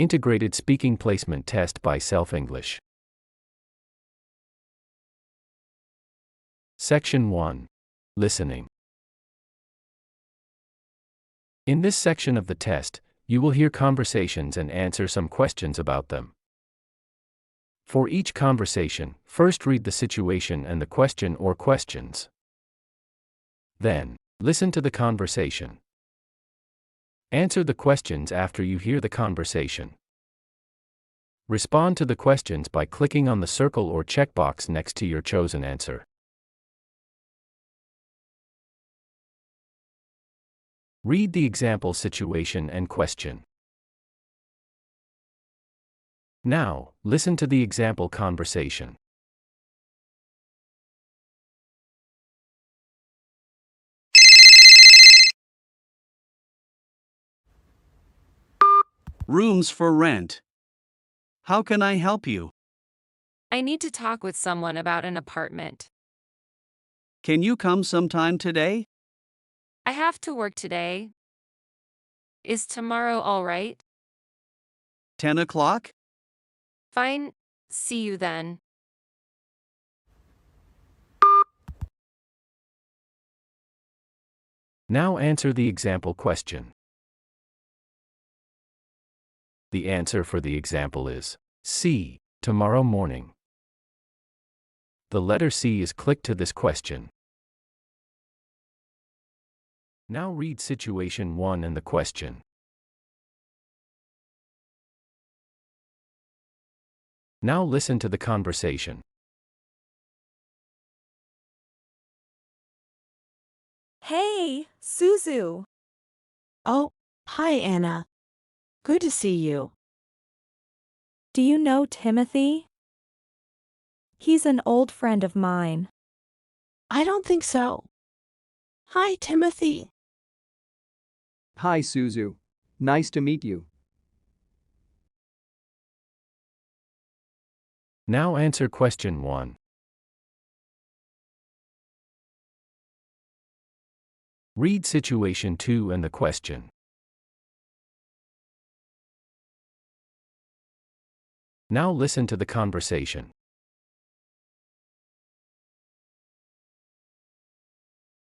Integrated Speaking Placement Test by Self-English. Section 1. Listening. In this section of the test, you will hear conversations and answer some questions about them. For each conversation, first read the situation and the question or questions. Then, listen to the conversation. Answer the questions after you hear the conversation. Respond to the questions by clicking on the circle or checkbox next to your chosen answer. Read the example situation and question. Now, listen to the example conversation. Rooms for rent. How can I help you? I need to talk with someone about an apartment. Can you come sometime today? I have to work today. Is tomorrow all right? 10 o'clock? Fine. See you then. Now answer the example question. The answer for the example is C, tomorrow morning. The letter C is clicked to this question. Now read situation 1 and the question. Now listen to the conversation. Hey, Suzu. Oh, hi, Anna. Good to see you. Do you know Timothy? He's an old friend of mine. I don't think so. Hi, Timothy. Hi, Suzu. Nice to meet you. Now answer question 1. Read situation 2 and the question. Now listen to the conversation.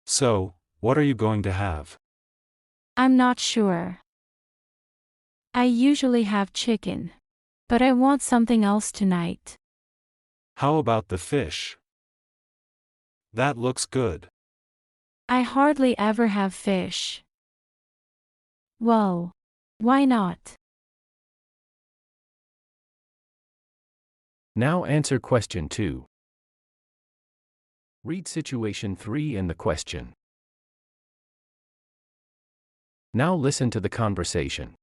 So, what are you going to have? I'm not sure. I usually have chicken, but I want something else tonight. How about the fish? That looks good. I hardly ever have fish. Well, why not? Now answer question 2. Read situation 3 and the question. Now listen to the conversation.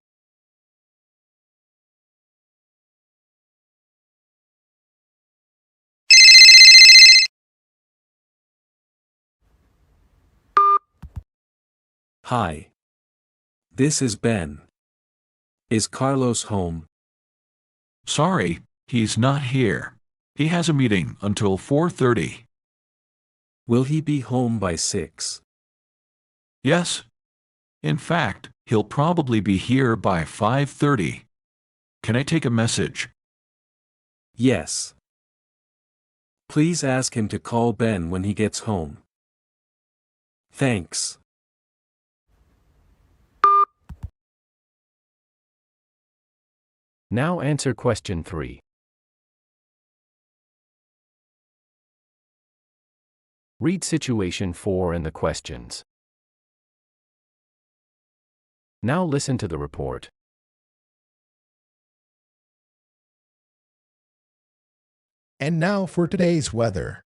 Hi. This is Ben. Is Carlos home? Sorry, he's not here. He has a meeting until 4:30. Will he be home by 6? Yes. In fact, he'll probably be here by 5:30. Can I take a message? Yes. Please ask him to call Ben when he gets home. Thanks. Now answer question 3. Read situation 4 and the questions. Now listen to the report. And now for today's weather.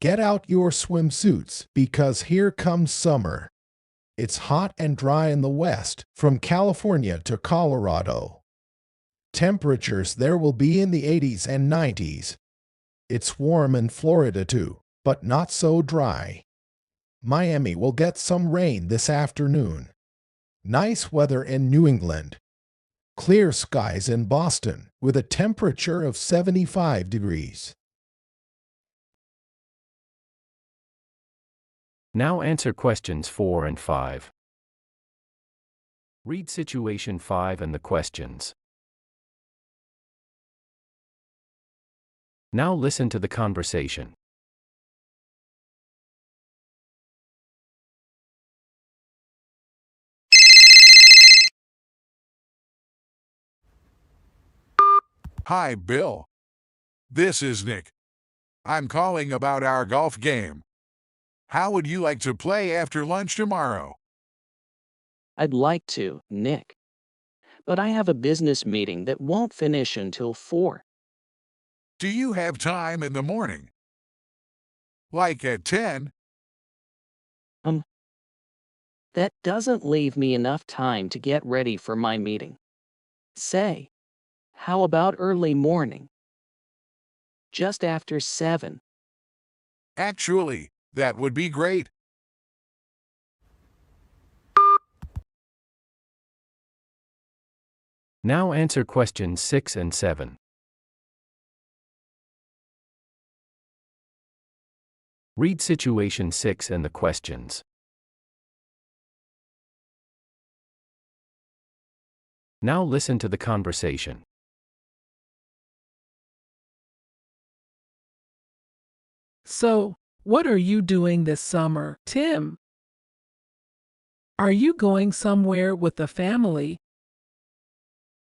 Get out your swimsuits because here comes summer. It's hot and dry in the west, from California to Colorado. Temperatures there will be in the 80s and 90s. It's warm in Florida too, but not so dry. Miami will get some rain this afternoon. Nice weather in New England. Clear skies in Boston with a temperature of 75 degrees. Now answer questions 4 and 5. Read situation 5 and the questions. Now listen to the conversation. Hi, Bill. This is Nick. I'm calling about our golf game. How would you like to play after lunch tomorrow? I'd like to, Nick. But I have a business meeting that won't finish until 4. Do you have time in the morning? Like at 10? That doesn't leave me enough time to get ready for my meeting. Say, how about early morning? Just after 7. Actually, that would be great. Now answer questions 6 and 7. Read situation 6 and the questions. Now listen to the conversation. So, what are you doing this summer, Tim? Are you going somewhere with the family?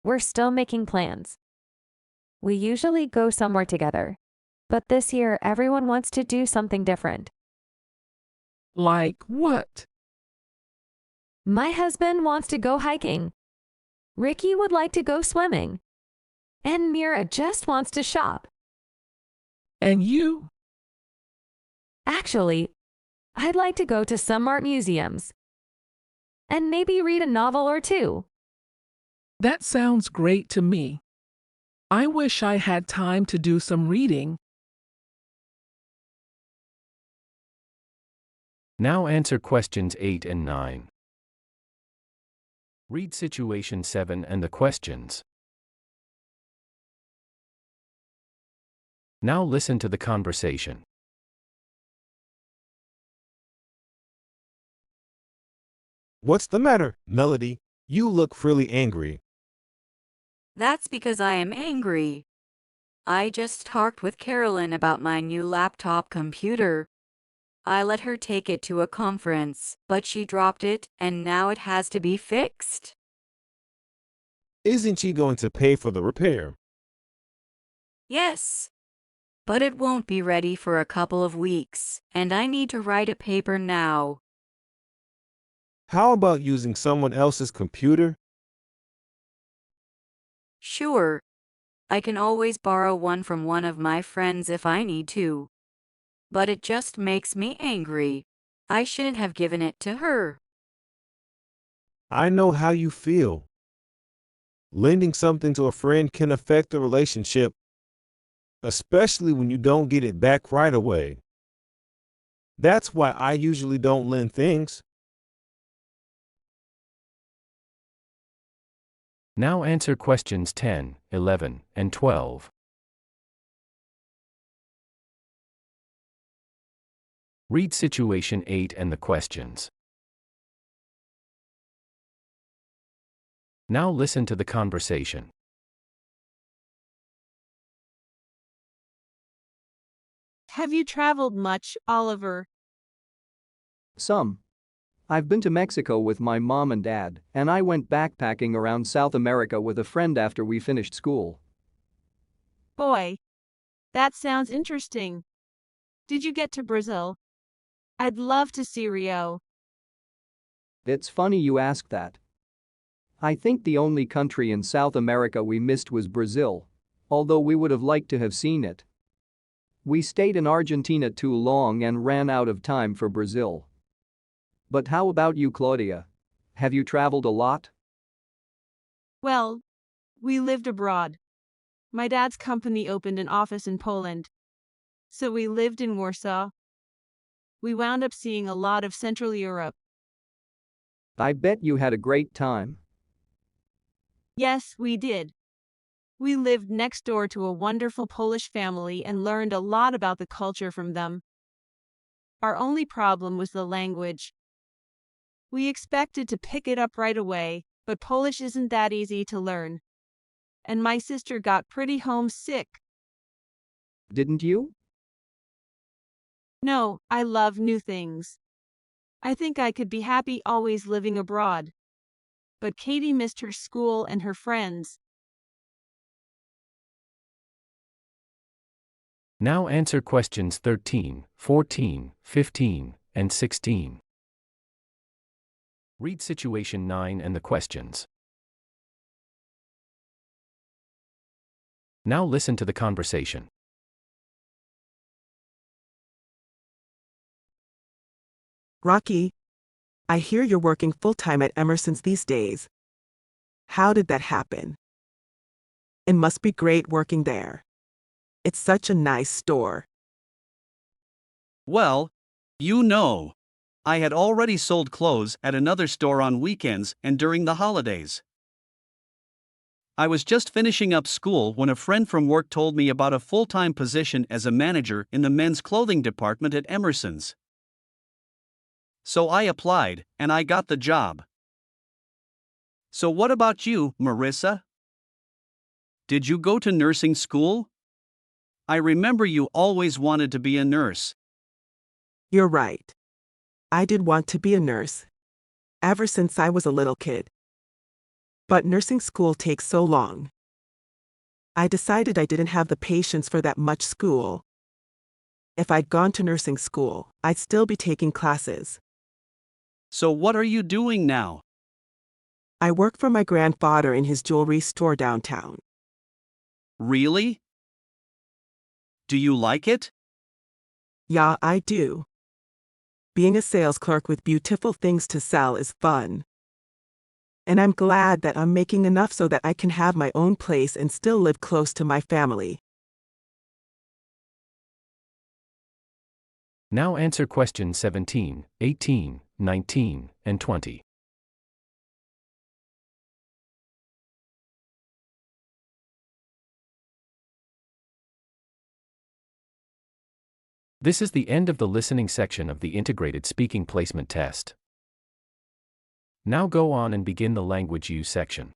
We're still making plans. We usually go somewhere together, but this year everyone wants to do something different. Like what? My husband wants to go hiking. Ricky would like to go swimming. And Mira just wants to shop. And you? Actually, I'd like to go to some art museums. And maybe read a novel or two. That sounds great to me. I wish I had time to do some reading. Now answer questions 8 and 9. Read situation 7 and the questions. Now listen to the conversation. What's the matter, Melody? You look really angry. That's because I am angry. I just talked with Carolyn about my new laptop computer. I let her take it to a conference, but she dropped it, and now it has to be fixed. Isn't she going to pay for the repair? Yes. But it won't be ready for a couple of weeks, and I need to write a paper now. How about using someone else's computer? Sure. I can always borrow one from one of my friends if I need to. But it just makes me angry. I shouldn't have given it to her. I know how you feel. Lending something to a friend can affect the relationship, especially when you don't get it back right away. That's why I usually don't lend things. Now answer questions 10, 11, and 12. Read situation 8 and the questions. Now listen to the conversation. Have you traveled much, Oliver? Some. I've been to Mexico with my mom and dad, and I went backpacking around South America with a friend after we finished school. Boy, that sounds interesting. Did you get to Brazil? I'd love to see Rio. It's funny you ask that. I think the only country in South America we missed was Brazil, although we would have liked to have seen it. We stayed in Argentina too long and ran out of time for Brazil. But how about you, Claudia? Have you traveled a lot? Well, we lived abroad. My dad's company opened an office in Poland. So we lived in Warsaw. We wound up seeing a lot of Central Europe. I bet you had a great time. Yes, we did. We lived next door to a wonderful Polish family and learned a lot about the culture from them. Our only problem was the language. We expected to pick it up right away, but Polish isn't that easy to learn. And my sister got pretty homesick. didn't you? No, I love new things. I think I could be happy always living abroad. But Katie missed her school and her friends. Now answer questions 13, 14, 15, and 16. Read situation 9 and the questions. Now listen to the conversation. Rocky, I hear you're working full-time at Emerson's these days. How did that happen? It must be great working there. It's such a nice store. Well, you know, I had already sold clothes at another store on weekends and during the holidays. I was just finishing up school when a friend from work told me about a full-time position as a manager in the men's clothing department at Emerson's. So I applied, and I got the job. So what about you, Marissa? Did you go to nursing school? I remember you always wanted to be a nurse. You're right. I did want to be a nurse. Ever since I was a little kid. But nursing school takes so long. I decided I didn't have the patience for that much school. If I'd gone to nursing school, I'd still be taking classes. So what are you doing now? I work for my grandfather in his jewelry store downtown. Really? Do you like it? Yeah, I do. Being a sales clerk with beautiful things to sell is fun. And I'm glad that I'm making enough so that I can have my own place and still live close to my family. Now answer questions 17, 18, 19, and 20. This is the end of the listening section of the Integrated Speaking Placement Test. Now go on and begin the Language Use section.